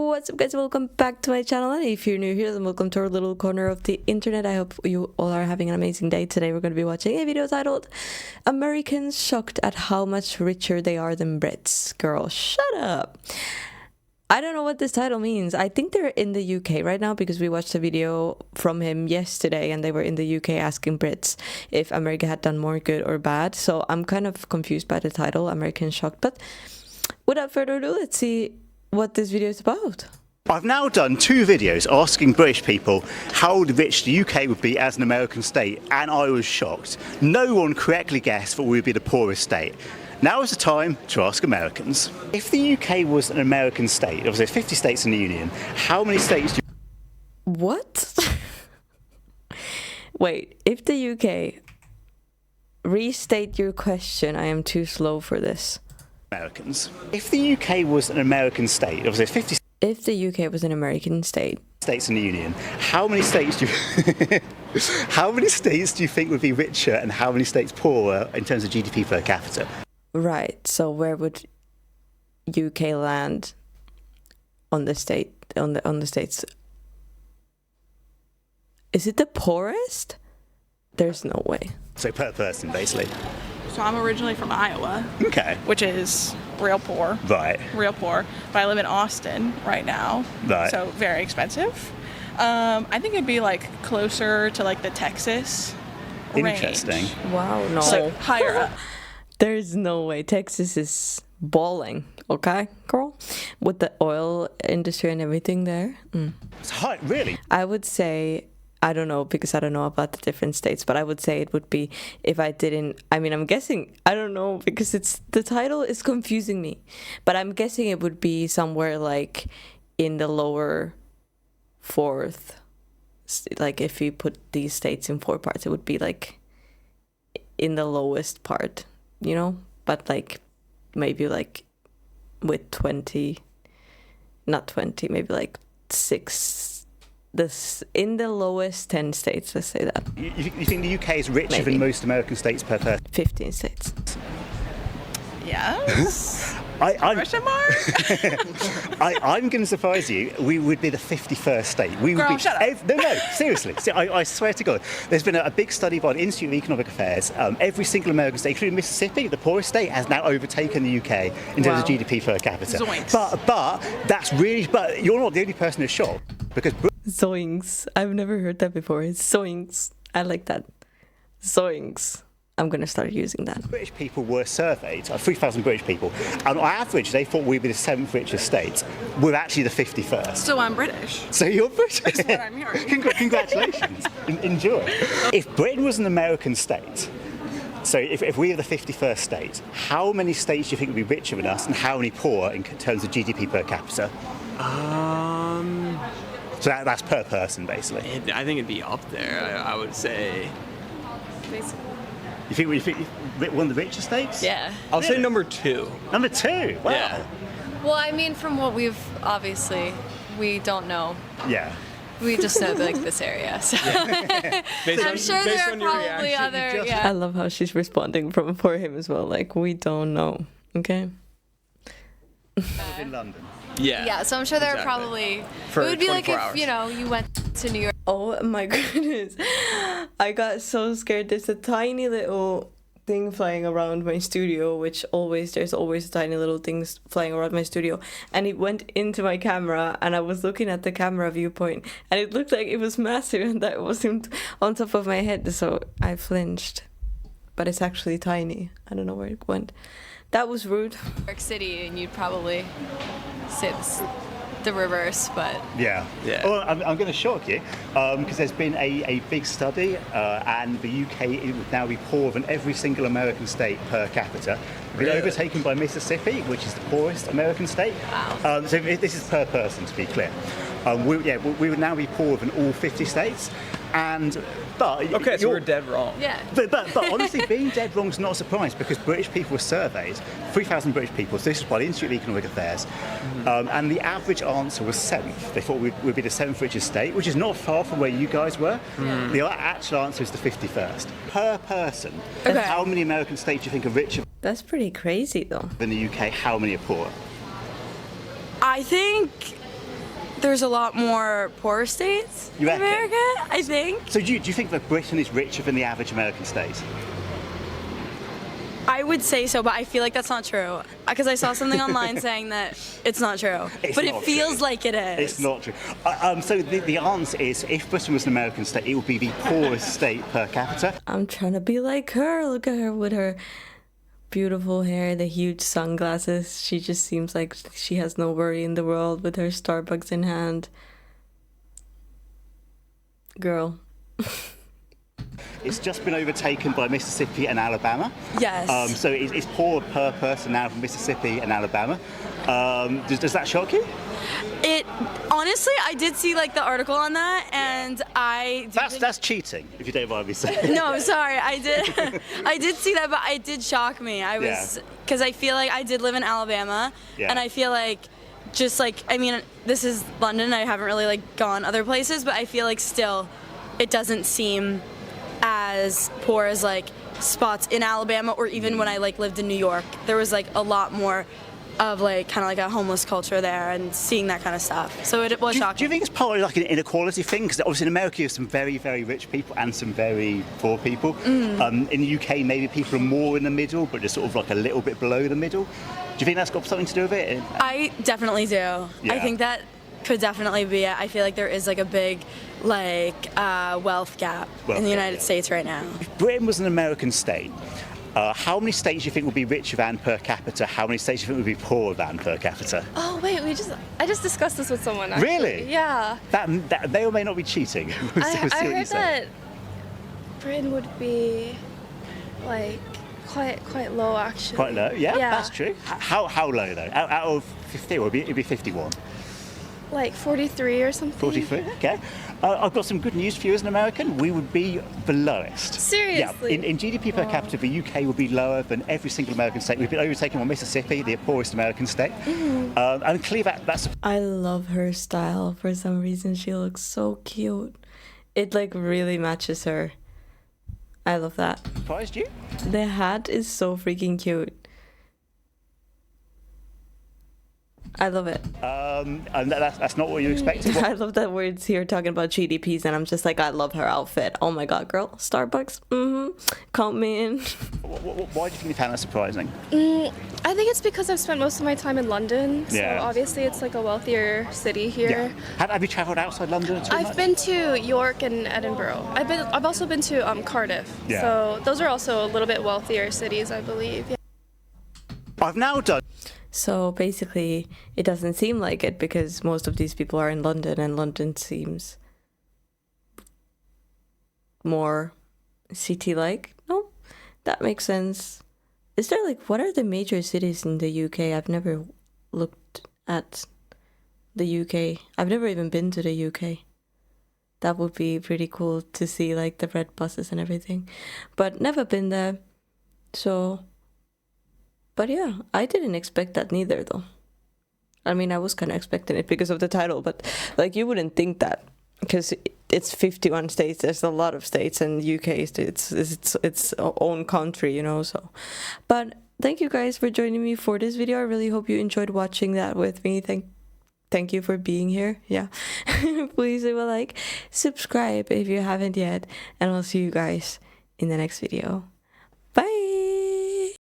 What's up, guys? Welcome back to my channel, and if you're new here, then welcome to our little corner of the internet. I hope you all are having an amazing day. Today we're going to be watching a video titled Americans Shocked at How Much Richer They Are Than Brits. Girl, shut up. I don't know what this title means. I think they're in the UK right now because we watched a video from him yesterday and they were in the UK asking Brits if America had done more good or bad. So I'm kind of confused by the title, Americans Shocked. But without further ado, let's see what this video is about. I've now done 2 videos asking British people how rich the UK would be as an American state, and I was shocked. No one correctly guessed that we would be the poorest state. Now is the time to ask Americans. If the UK was an American state, obviously 50 states in the Union, how many states do you... What? Wait, if the UK... Restate your question, I am too slow for this. Americans. If the UK was an American state, obviously 50 If the UK was an American state. States in the Union, how many states do you how many states do you think would be richer and how many states poorer in terms of GDP per capita? Right, so where would UK land on the state on the states? Is it the poorest? There's no way. So per person, basically. So I'm originally from Iowa, Okay. which is real poor. Right. Real poor. But I live in Austin right now. Right. So very expensive. I think it'd be like closer to like the Texas range. Interesting. Wow, no. So higher up. There's no way. Texas is balling, okay, girl? With the oil industry and everything there. It's high, really? I would say, I don't know, because I don't know about the different states, but I would say it would be, if I didn't, I mean, I'm guessing, I don't know, because the title is confusing me, but I'm guessing it would be somewhere like in the lower fourth, like if you put these states in 4 parts, it would be like in the lowest part, you know, but like maybe like with 20, not 20, maybe like 6, this in the lowest 10 states, let's say that. You think the UK is richer Maybe. than most American states per person? 15 states. Yes. I'm Question mark? going to surprise you. We would be the 51st state. We would Girl, be. shut up. No, seriously. I swear to God. There's been a big study by the Institute of Economic Affairs. Every single American state, including Mississippi, the poorest state, has now overtaken the UK in terms Wow. of GDP per capita. Zoinks. But that's really. But you're not the only person who's shocked because. Zoinks. I've never heard that before. It's zoinks. I like that. Zoinks. I'm going to start using that. British people were surveyed, 3,000 British people, and on average they thought we'd be the 7th richest state. We're actually the 51st. So I'm British. So you're British. That's what I'm hearing. Congratulations. Enjoy. If Britain was an American state, so if we are the 51st state, how many states do you think would be richer than us and how many poorer in terms of GDP per capita? So that's per person, basically. I think it'd be up there. I would say. You think one of the richest states? Yeah. I'll say number 2. Number 2. Wow. Yeah. Well, I mean, from what we've obviously, we don't know. Yeah. We just know like this area. So I'm sure there are probably other. I Yeah. love how she's responding for him as well. Like, we don't know. Okay. In London. Yeah. Yeah. So I'm sure there are Exactly. probably. For it would be like 24 if hours. you went to New York. Oh my goodness. I got so scared. There's a tiny little thing flying around my studio, which there's always tiny little things flying around my studio. And it went into my camera and I was looking at the camera viewpoint and it looked like it was massive and that wasn't on top of my head. So I flinched. But it's actually tiny. I don't know where it went. That was rude. New York City, and you'd probably say the reverse, but Yeah. Yeah. Well, I'm going to shock you because there's been a big study and the UK it would now be poorer than every single American state per capita. Been Really? overtaken by Mississippi, which is the poorest American state. Wow. So this is per person, to be clear. We would now be poorer than all 50 states. But Okay, so we're dead wrong. yeah. But honestly, being dead wrong is not a surprise because British people were surveyed, 3,000 British people, so this is by the Institute of Economic Affairs, and the average answer was 7th. They thought we'd be the 7th richest state, which is not far from where you guys were. The actual answer is the 51st. Per person, Okay. how many American states do you think are richer That's pretty crazy though. than the UK? How many are poorer? I think there's a lot more poorer states in reckon? America, I think. So do you think that Britain is richer than the average American state? I would say so, but I feel like that's not true. Because I saw something online saying that it's not true. But it feels like it is. It's not true. So the answer is, if Britain was an American state, it would be the poorest state per capita. I'm trying to be like her. Look at her with her beautiful hair, the huge sunglasses. She just seems like she has no worry in the world with her Starbucks in hand. Girl. It's just been overtaken by Mississippi and Alabama. Yes. So it's poorer per person now from Mississippi and Alabama. Does that shock you? It honestly, I did see like the article on that, and That's cheating, if you don't mind me saying. No, sorry, I did see that, but it did shock me. I was because I feel like I did live in Alabama, and I feel like just like I mean, this is London. I haven't really like gone other places, but I feel like still, it doesn't seem as poor as like spots in Alabama, or even when I like lived in New York. There was like a lot more of like kind of like a homeless culture there, and seeing that kind of stuff. So it was shocking. Do you think it's partly like an inequality thing? Because obviously in America you have some very, very rich people and some very poor people. In the UK maybe people are more in the middle, but just sort of like a little bit below the middle. Do you think that's got something to do with it? I definitely do. Yeah. I think that could definitely be it. I feel like there is like a big like wealth gap in the United States right now. If Britain was an American state, how many states do you think would be richer than per capita? How many states do you think would be poorer than per capita? Oh wait, I just discussed this with someone. Actually. Really? Yeah. That may or may not be cheating. I heard that Britain would be like quite low actually. Quite low. Yeah, that's true. How low though? Out of 50, or it'd be 51. Like 43 or something. 43. Okay. I've got some good news for you as an American. We would be the lowest. Seriously? Yeah. In GDP per capita, the UK would be lower than every single American state. We've been overtaken by Mississippi, the poorest American state. And clearly that's... I love her style. For some reason, she looks so cute. It like really matches her. I love that. Surprised you? The hat is so freaking cute. I love it. And that's not what you expected. I love that we're here talking about GDPs, and I'm just like, I love her outfit. Oh my god, girl. Starbucks. Count me in. Why do you think you found that surprising? I think it's because I've spent most of my time in London, so obviously it's like a wealthier city here. Yeah. Have you travelled outside London at all? I've been to York and Edinburgh. I've also been to Cardiff. Yeah. So those are also a little bit wealthier cities, I believe. Yeah. I've now done... So basically, it doesn't seem like it because most of these people are in London, and London seems more city-like. No, that makes sense. Is there like, what are the major cities in the UK? I've never looked at the UK. I've never even been to the UK. That would be pretty cool to see like the red buses and everything, but never been there. So... But yeah, I didn't expect that neither, though. I mean, I was kind of expecting it because of the title, but like you wouldn't think that because it's 51 states. There's a lot of states, and UK is its own country, you know. So, but thank you guys for joining me for this video. I really hope you enjoyed watching that with me. Thank you for being here. Yeah, please leave a like, subscribe if you haven't yet, and I'll see you guys in the next video. Bye.